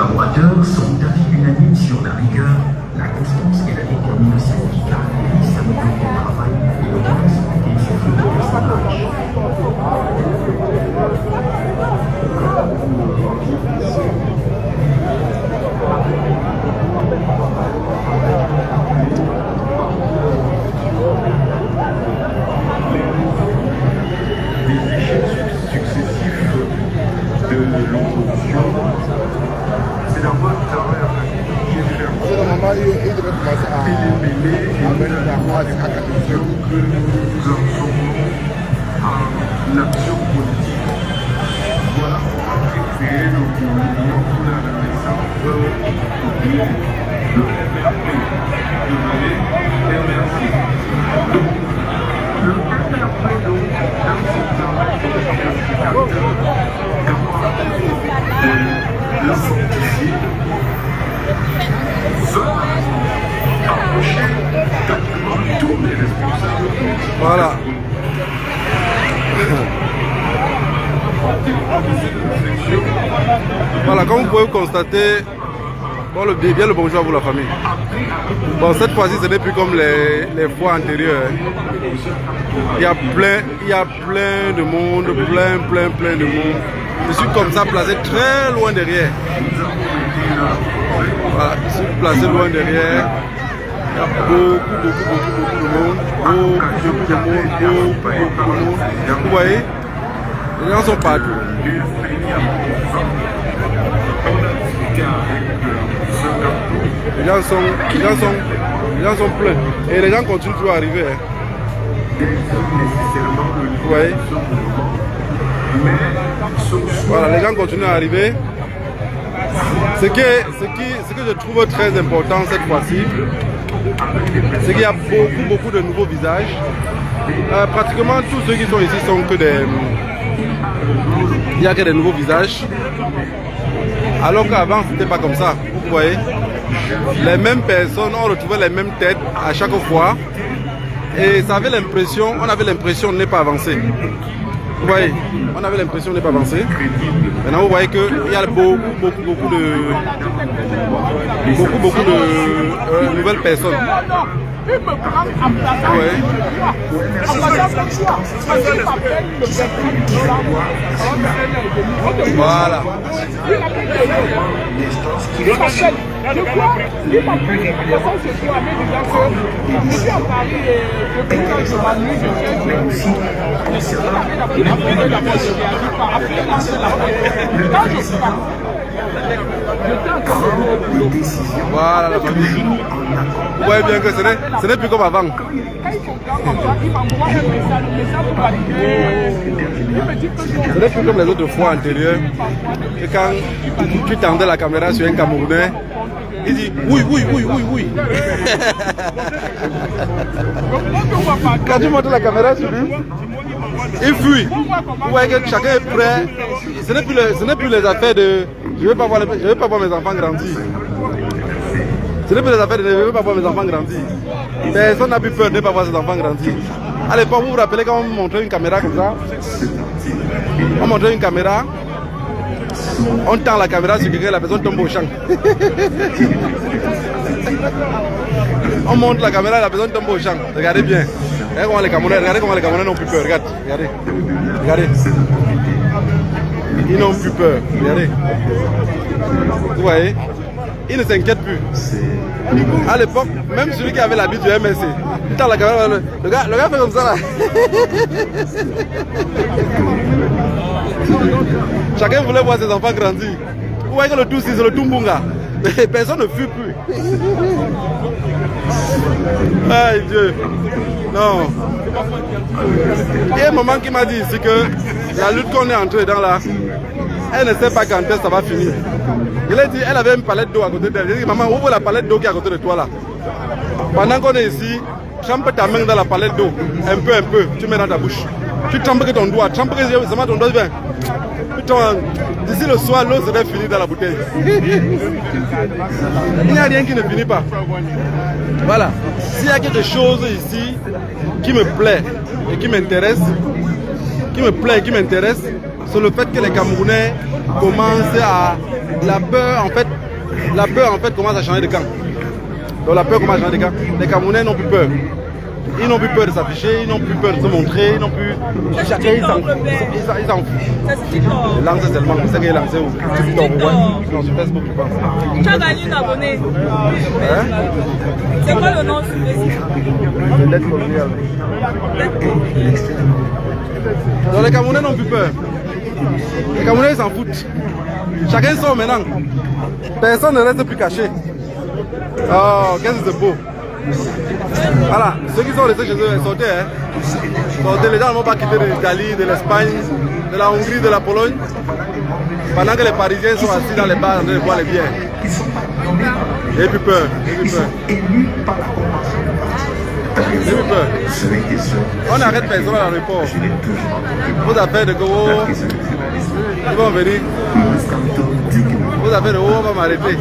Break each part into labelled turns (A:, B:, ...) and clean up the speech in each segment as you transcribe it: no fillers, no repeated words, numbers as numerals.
A: collaborateurs sont d'avis unanimes sur la rigueur, la constance et la détermination qui caractérisent sa méthode de travail et l'autorisme et ses feux de personnage.
B: C'est la bonne carrière qui est ferme.
C: Normalement, il devrait commencer à mettre la voix des académiciens.
B: Que nous en sommes à l'action politique. Voilà pourquoi j'ai créé le mouvement pour la renaissance de MRP. Je voulais remercier. Le MRP, donc, dans ce travail de planificateur, de l'identifier, veut approcher quasiment tous les responsables.
D: Voilà. Voilà, comme vous pouvez constater, bon, bien le bonjour à vous la famille. Bon, cette fois-ci ce n'est plus comme les fois antérieures. Il y a plein de monde, plein de monde. Je suis comme ça placé très loin derrière. Voilà, je suis placé loin derrière. Il y a beaucoup de monde. Beaucoup de monde. Vous voyez, les gens sont partout. Les gens sont pleins. Et les gens continuent toujours à arriver. Vous voyez? Voilà, les gens continuent à arriver. Ce que je trouve très important cette fois-ci, c'est qu'il y a beaucoup de nouveaux visages. Pratiquement tous ceux qui sont ici sont que des... Il n'y a que des nouveaux visages. Alors qu'avant, ce n'était pas comme ça. Vous voyez? Les mêmes personnes, on retrouvait les mêmes têtes à chaque fois. Et ça avait l'impression, on avait l'impression de ne pas avancer. Vous voyez, on avait l'impression de ne pas avancer. Maintenant, vous voyez qu'il y a beaucoup de nouvelles personnes. Ouais. Voilà. Voilà la famille. Vous voyez bien que ce n'est plus comme avant. Ce n'est plus comme les autres fois antérieures. Et quand tu tendais la caméra sur un Camerounais, il dit oui. Quand tu montes la caméra sur lui, il fuit. Vous voyez que chacun est prêt. Ce n'est plus les affaires de je ne veux pas voir mes enfants grandir. Ce n'est plus les affaires de je ne veux pas voir mes enfants grandir. Personne n'a plus peur de ne pas voir ses enfants grandir. À l'époque, vous vous rappelez quand on montrait une caméra comme ça? On montrait une caméra, on tend la caméra sur quelqu'un, la personne tombe au champ. On monte la caméra, la personne tombe au champ. Regardez bien. Regardez comment les Camerounais n'ont plus peur. Regardez. Ils n'ont plus peur. Regardez. Vous voyez? Ils ne s'inquiètent plus. À l'époque, même celui qui avait l'habit du MSC, il tend la caméra, le gars fait comme ça là. Chacun voulait voir ses enfants grandir. Vous voyez que le tout c'est le Tumbunga. Personne ne fuit plus. Aïe Dieu. Non. Il y a un moment qui m'a dit ici que la lutte qu'on est entré dans là, elle ne sait pas quand est-ce que ça va finir. Il a dit, elle avait une palette d'eau à côté d'elle. J'ai dit, maman, ouvre la palette d'eau qui est à côté de toi là. Pendant qu'on est ici, trempe ta main dans la palette d'eau. Un peu, tu mets dans ta bouche. Tu trempes que ton doigt, trempe que ton doigt vient. Putain, d'ici le soir, l'eau serait finie dans la bouteille. Il n'y a rien qui ne finit pas. Voilà. S'il y a quelque chose ici qui me plaît et qui m'intéresse, c'est le fait que les Camerounais commencent à la peur en fait commence à changer de camp. Donc la peur commence à changer de camp. Les Camerounais n'ont plus peur. Ils n'ont plus peur de s'afficher, ils n'ont plus peur de se montrer, ils n'ont plus. Chacun ils s'en fout. Lance seulement, c'est ce qu'il est lancé au TikTok. Non, sur Facebook, je pense.
E: Tu as gagné un abonné. C'est quoi le nom sur Facebook?
D: Let's go. Donc les Camerounais n'ont plus peur. Les Camerounais ils s'en foutent. Chacun sort maintenant. Personne ne reste plus caché. Oh, qu'est-ce que c'est beau. Voilà, ceux qui sont restés chez eux, sortez. Sortez, les gens ne vont pas quitter de l'Italie, de l'Espagne, de la Hongrie, de la Pologne. Pendant que les Parisiens sont assis dans les bars en train de boire les bières. J'ai plus peur, j'ai plus peur. J'ai plus peur. On n'arrête personne à l'aéroport. Vos affaires de Gogo, ils vont venir. Vos affaires de Gogo, on va m'arrêter.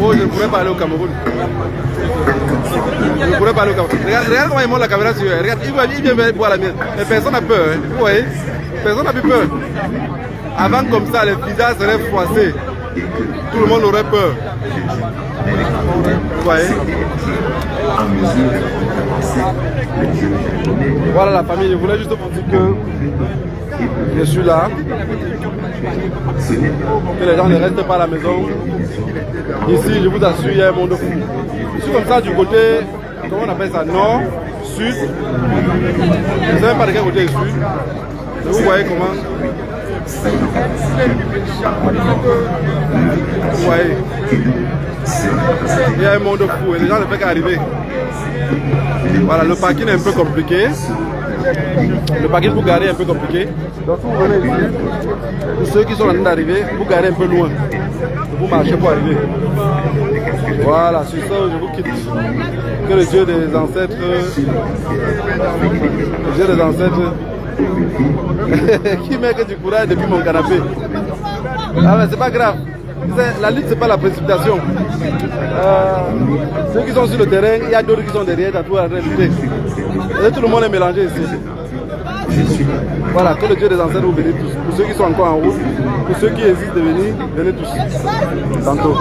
D: Oh, je ne pourrais pas aller au Cameroun. Je ne pourrais pas aller au Cameroun. Regarde comment il monte la caméra sur eux. Regarde, il vient boire la mienne. Mais personne n'a peur. Hein. Vous voyez? Personne n'a plus peur. Avant, comme ça, les visages seraient froissés. Tout le monde aurait peur. Vous voyez? Voilà la famille. Je voulais juste vous dire que je suis là. Que les gens ne restent pas à la maison. Ici, je vous assure, il y a un monde fou. Je suis comme ça du côté, comment on appelle ça, nord, sud. Je ne sais même pas de quel côté je suis. Mais vous voyez comment. Vous voyez. Il y a un monde fou et les gens ne peuvent qu'arriver. Voilà, le parking est un peu compliqué. Le parking pour garer est un peu compliqué. Donc si vous venez ici, pour ceux qui sont en train d'arriver, vous garez un peu loin. Vous marchez pour arriver. Voilà, sur ça je vous quitte. Que le Dieu des ancêtres, qui met que du courage depuis mon canapé. Ah mais c'est pas grave. La lutte c'est pas la précipitation. Ceux qui sont sur le terrain, il y a d'autres qui sont derrière, t'as tout à lutter. Et tout le monde est mélangé ici. Voilà, que le Dieu des ancêtres vous bénisse tous. Pour ceux qui sont encore en route, pour ceux qui hésitent de venir, venez tous. Tantôt.